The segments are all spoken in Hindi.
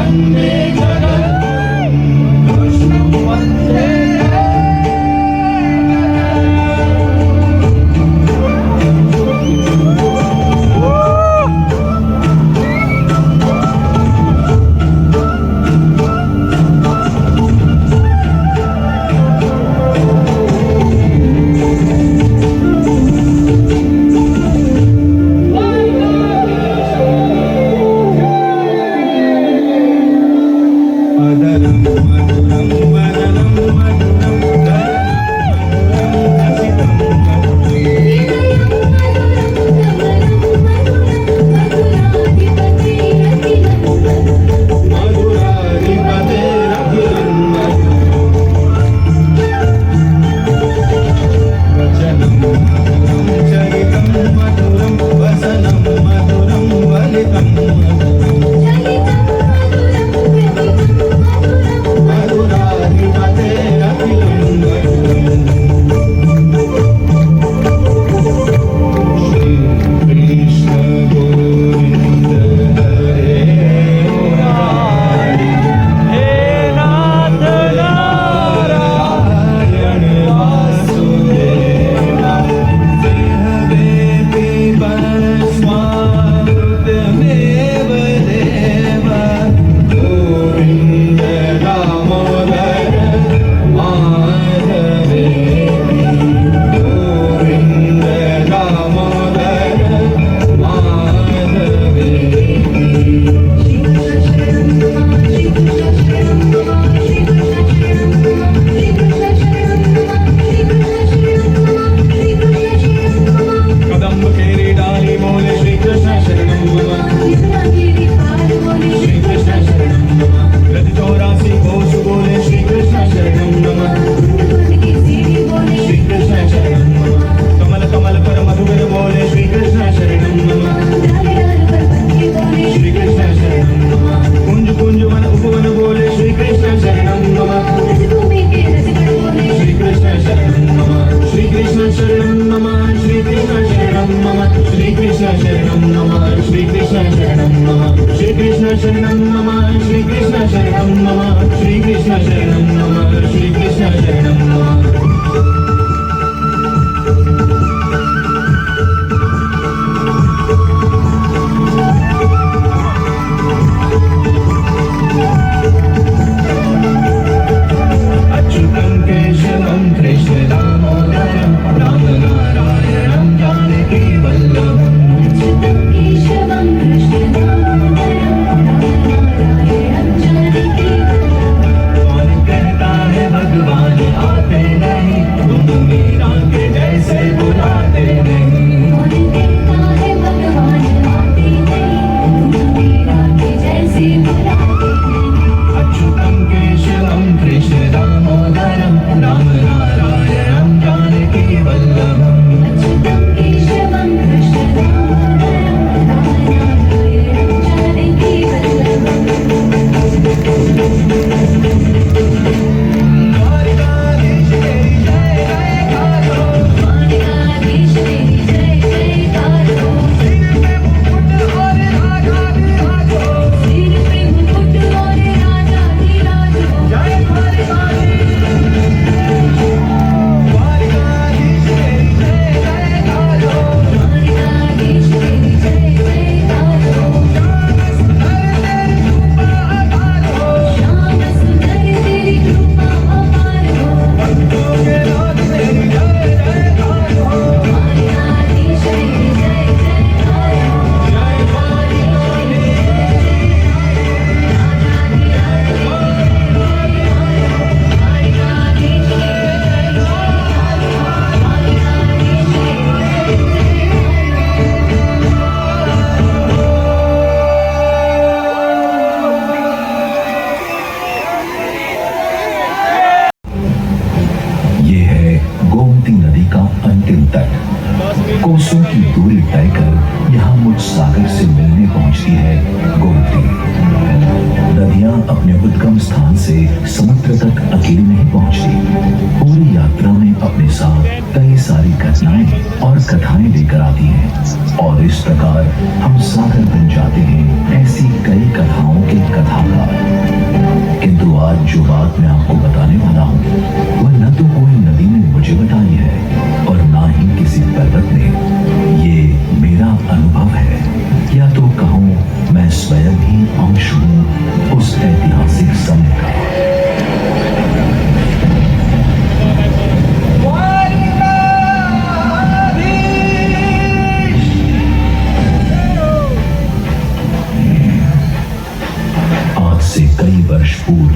वन्दे जगद्गुरुं विष्णु वन्दे कोसों की दूरी तय कर यहाँ मुझ सागर से मिलने पहुंचती है गोमती। नदियां अपने उद्गम स्थान से समुद्र तक अकेली नहीं पहुंचती, पूरी यात्रा में अपने साथ कई सारी घटनाएं और कथाएं लेकर आती हैं, और इस प्रकार हम सागर बन जाते हैं ऐसी कई कथाओं के कथाकार। आज जो बात मैं आपको बताने वाला हूँ वह न तो कोई नदी ने मुझे बताई है और ना ही किसी पर्वत ने। ये मेरा अनुभव है, या तो कहूँ मैं स्वयं ही अंश हूँ उस ऐतिहासिक समय का। कई वर्ष पूर्व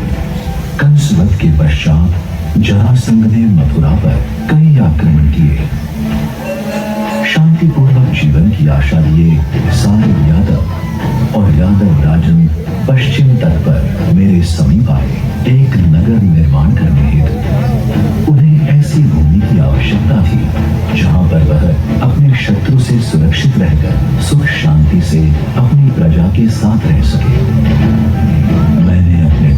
कंसवध के पश्चात जरासंध ने मथुरा पर कई आक्रमण किए। शांतिपूर्वक जीवन की आशा लिए सारे यादव और यादव राजन पश्चिम तट पर मेरे समीप आए। एक नगर निर्माण करने हेतु उन्हें ऐसी भूमि की आवश्यकता थी जहां पर वह अपने शत्रु से सुरक्षित रहकर सुख शांति से अपनी प्रजा के साथ रह सके।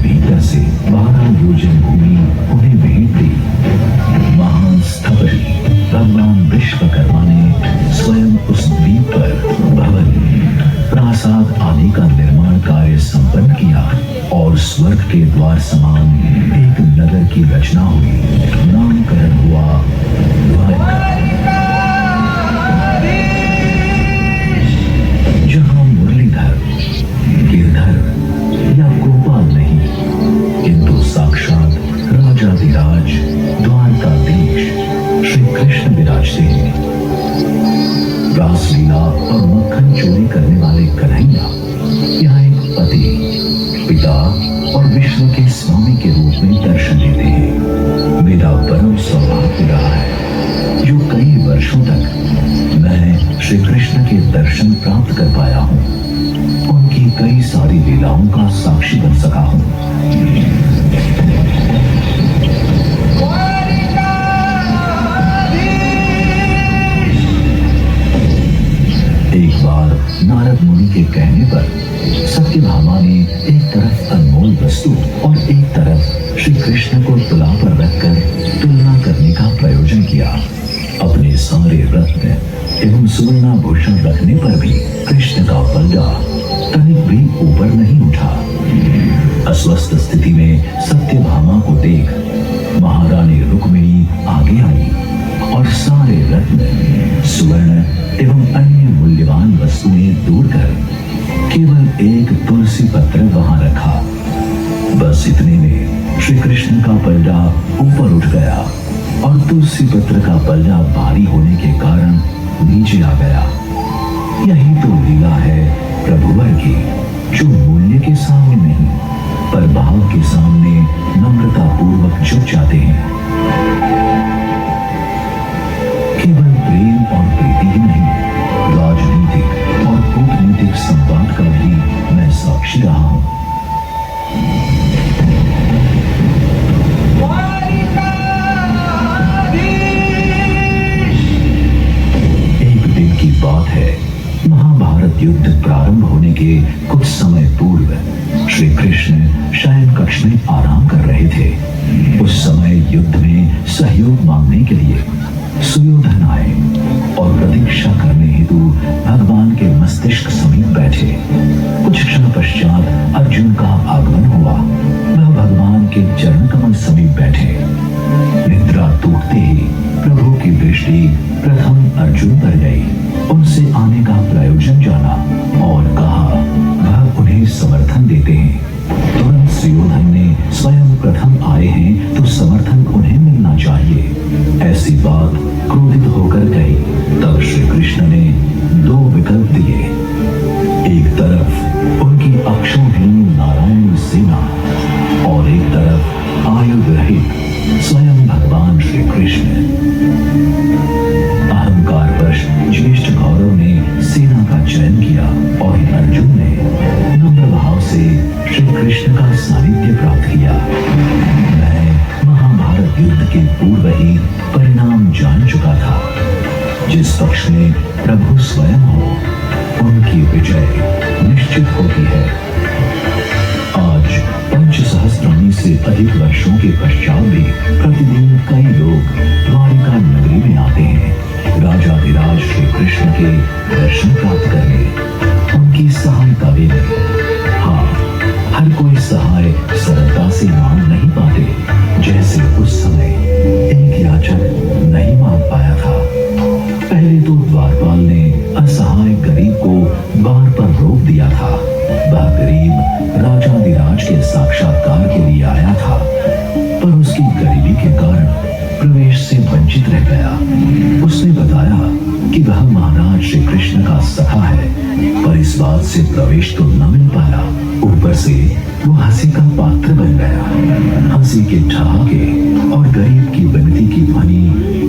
भीतर से 12 योजन भूमि उन्हें भेंट दी। महान स्थपति भगवान विश्वकर्मा ने स्वयं उस द्वीप पर भवन, प्रासाद आदि का निर्माण कार्य संपन्न किया और स्वर्ग के द्वार समान एक नगर की रचना हुई। नामकरण हुआ द्वारका, जहां मुरलीधर, गिरधर या गोपाल नहीं किंतु साक्षात राजाधिराज द्वारकाधीश श्री कृष्ण विराजते हैं। रासलीला और मक्खन चोरी करने वाले कन्हैया यहाँ एक पति, पिता और विश्व के स्वामी के रूप में दर्शन देते हैं। मेरा परम सौभाग्य रहा है जो कई वर्षों तक मैं श्री कृष्ण के दर्शन प्राप्त कर पाया हूँ, उनकी कई सारी लीलाओं का साक्षी बन सका हूँ। एक बार नारद मुनि के कहने पर सत्यभामा ने एक तरफ अनमोल वस्तु और एक तरफ श्री कृष्ण को तुला पर रखकर तुलना करने का प्रयोजन किया। अपने सारे रत्न एवं सुवर्णाभूषण रखने पर भी कृष्ण का पलड़ा तनिक भी ऊपर नहीं उठा। अस्वस्थ स्थिति में सत्यभामा को देख महारानी रुक्मिणी आगे आई और सारे रत्न, सुवर्ण एवं अन्य मूल्यवान वस्तुएं दूर कर केवल एक तुलसी पत्र वहां रखा। बस इतने में श्री कृष्ण का पलड़ा ऊपर उठ गया और तुलसी पत्र का पलड़ा भारी होने के कारण नीचे आ गया। यही तो लीला है प्रभुवर की, जो मूल्य के सामने नहीं पर भाव के सामने नम्रता पूर्वक झुक जाते हैं। केवल प्रेम और प्रीति ही नहीं, राजनीतिक और कूटनीतिक संवाद का भी मैं साक्षी रहा हूं। एक दिन की बात है, महाभारत युद्ध प्रारंभ होने के कुछ समय पूर्व श्री कृष्ण शयन कक्ष में आराम कर रहे थे। उस समय युद्ध में सहयोग मांगने के लिए सुयोधन आए और प्रतीक्षा करने हेतु भगवान के मस्तिष्क समीप बैठे। कुछ क्षण पश्चात अर्जुन का आगमन हुआ। वह भगवान के चरण कमल समीप बैठे। निद्रा टूटते ही प्रभु की दृष्टि प्रथम अर्जुन पर गई। उनसे आने का प्रयोजन जाना और कहा वह उन्हें समर्थन देते हैं। तुरंत सुयोधन ने स्वयं प्रथम आए हैं तो समर्थन उन्हें मिलना चाहिए, ऐसी बात क्रोधित होकर कही। तब श्री कृष्ण ने दो विकल्प दिए। एक तरफ उनकी अक्षौहीन नारायण सेना और एक तरफ आयुध रहित स्वयं भगवान श्री कृष्ण। अहंकारवश ज्येष्ठ गौरव ने सेना का चयन किया और अर्जुन ने नम्र भाव से श्री कृष्ण का सानिध्य प्राप्त किया। मैं महाभारत युद्ध के पूर्व ही परिणाम जान चुका था। जिस पक्ष में प्रभु स्वयं हो उनकी विजय निश्चित होती है। आज 5,000 से अधिक वर्षों के पश्चात भी प्रतिदिन कई लोग द्वारिका नगरी में आते हैं राजाधिराज श्री कृष्ण के दर्शन प्राप्त करने, उनकी सहायता लेने। हाँ, हर कोई सहाय सरलता से मांग नहीं पाते, जैसे उस समय एक याचक नहीं मांग पाया था। पहले तो द्वारपाल ने असहाय गरीब को द्वार पर रोक दिया था। वह गरीब राजाधिराज के साक्षात्कार के लिए आया था, पर उसकी गरीबी के कारण प्रवेश से वंचित रह गया। उसने बताया कि वह महाराज श्री कृष्ण का सखा है, पर इस बात से प्रवेश तो न मिल पाया। ऊपर से वो हंसी का पात्र बन गया। हंसी के ठहाके और गरीब की विनती की ध्वनि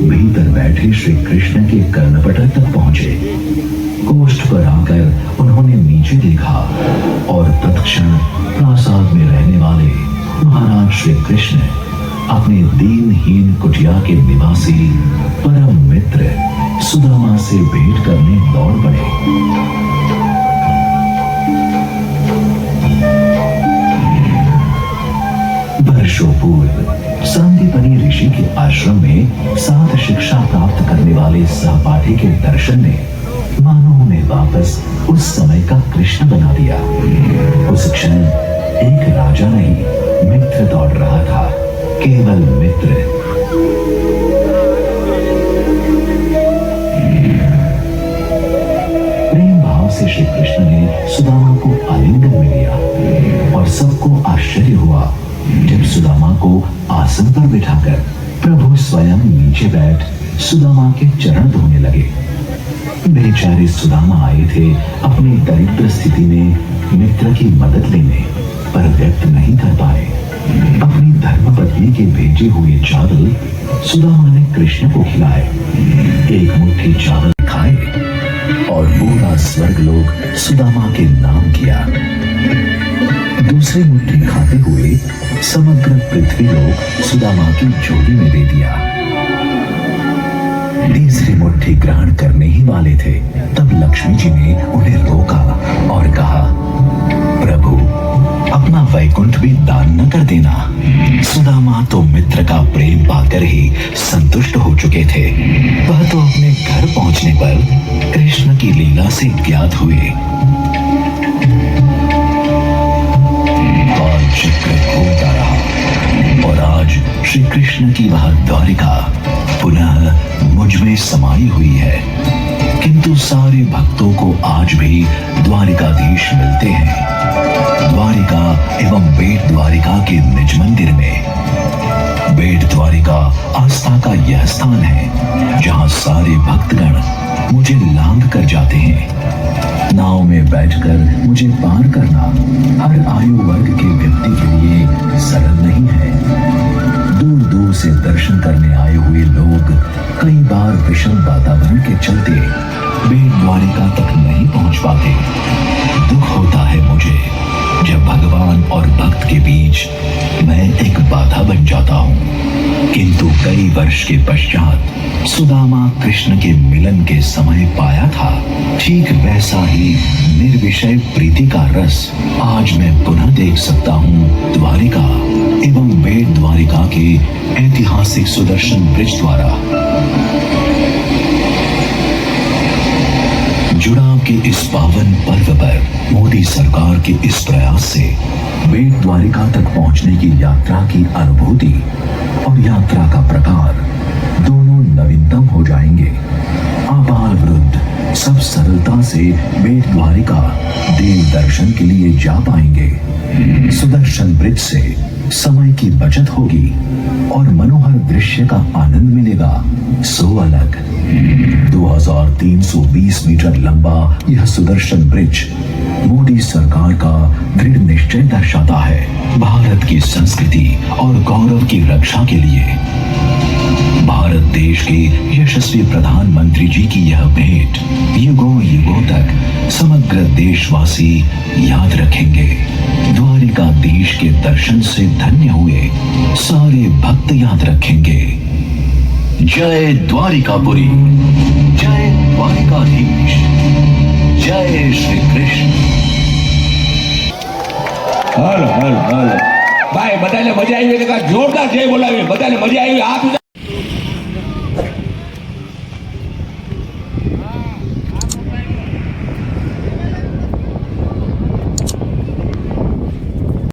भीतर बैठे श्री कृष्ण के कर्णपटल तक पहुंचे। कोष्ठ पर आकर उन्होंने नीचे देखा और तत्क्षण प्रासाद में रहने वाले महाराज श्री कृष्ण अपने दीनहीन कुटिया के निवासी परम मित्र सुदामा से भेंट करने दौड़ पड़े। वर्षों पूर्व सांदीपनि ऋषि के आश्रम में 7 शिक्षा प्राप्त करने वाले सहपाठी के दर्शन ने मानो उन्हें वापस उस समय का कृष्ण बना दिया। उस क्षण एक राजा नहीं, मित्र दौड़ रहा था, केवल मित्र। प्रेम भाव से श्री कृष्ण ने सुदामा को आलिंगन में लिया और सबको आश्चर्य हुआ जब सुदामा को आसन पर बिठाकर प्रभु स्वयं नीचे बैठ सुदामा के चरण धोने लगे। बेचारे सुदामा आए थे अपनी दरिद्र स्थिति में मित्र की मदद लेने, पर व्यक्त नहीं कर पाए। अपनी धर्मपत्नी के भेजे हुए चावल सुदामा ने कृष्ण को खिलाए। एक मुट्ठी चावल खाए और पूरा स्वर्गलोक सुदामा के नाम किया। दूसरी मुट्ठी खाते हुए समग्र पृथ्वी लोक सुदामा की झोली में दे दिया। तीसरी मुट्ठी ग्रहण करने ही वाले थे, तब लक्ष्मी जी ने उन्हें रोका और कहा, प्रभु अपना वैकुंठ भी दान न कर देना। सुदामा तो मित्र का प्रेम पाकर ही संतुष्ट हो चुके थे। वह तो अपने घर पहुंचने पर कृष्ण की लीला से ज्ञात हुए। और चक्र घूमता रहा और आज श्री कृष्ण की वह द्वारिका पुनः मुझ में समाई हुई है। किंतु सारे भक्तों को आज भी द्वारिकाधीश मिलते हैं। द्वारिका एवं बेट द्वारिका के निज मंदिर में। बेट द्वारिका आस्था का यह स्थान है जहां सारे भक्तगण मुझे लांघ कर जाते हैं। नाव में बैठकर मुझे पार करना हर आयु वर्ग के व्यक्ति के लिए सरल नहीं है। दूर दूर से दर्शन करने आए हुए लोग कई बार विषम वातावरण के चलते बेट द्वारिका तक नहीं पहुंच पाते। दुख होता है मुझे जब भगवान और भक्त के बीच मैं एक बाधा बन जाता हूं। किंतु कई वर्ष के पश्चात सुदामा कृष्ण के मिलन के समय पाया था, ठीक वैसा ही निर्विषय प्रीति का रस आज मैं पुनः देख सकता हूं। द्वारिका एवं बेट द्वारिका के ऐतिहासिक सुदर्शन ब्रिज द्वारा। जुड़ाव के इस पावन पर्व पर मोदी सरकार के इस प्रयास से बेट द्वारिका तक पहुंचने की यात्रा की अनुभूति और यात्रा का प्रकार दोनों नवीनतम हो जाएंगे। आबाल वृद्ध सब सरलता से बेट द्वारिका देव दर्शन के लिए जा पाएंगे। सुदर्शन ब्रिज से समय की बचत होगी और मनोहर दृश्य का आनंद मिलेगा। सो अलग 2320 मीटर लंबा यह सुदर्शन ब्रिज मोदी सरकार का दृढ़ निश्चय दर्शाता है। भारत की संस्कृति और गौरव की रक्षा के लिए भारत देश के यशस्वी प्रधानमंत्री जी की यह भेंट युगों युगों तक समग्र देशवासी याद रखेंगे। द्वारिकाधीश के दर्शन से धन्य हुए सारे भक्त याद रखेंगे। जय द्वारिकापुरी, जय द्वारिकाधीश, जय श्री कृष्ण। હલ હલ હલ ભાઈ બધાને મજા આવી એટલે જોરદાર જય બોલાવી બધાને મજા આવી હાથ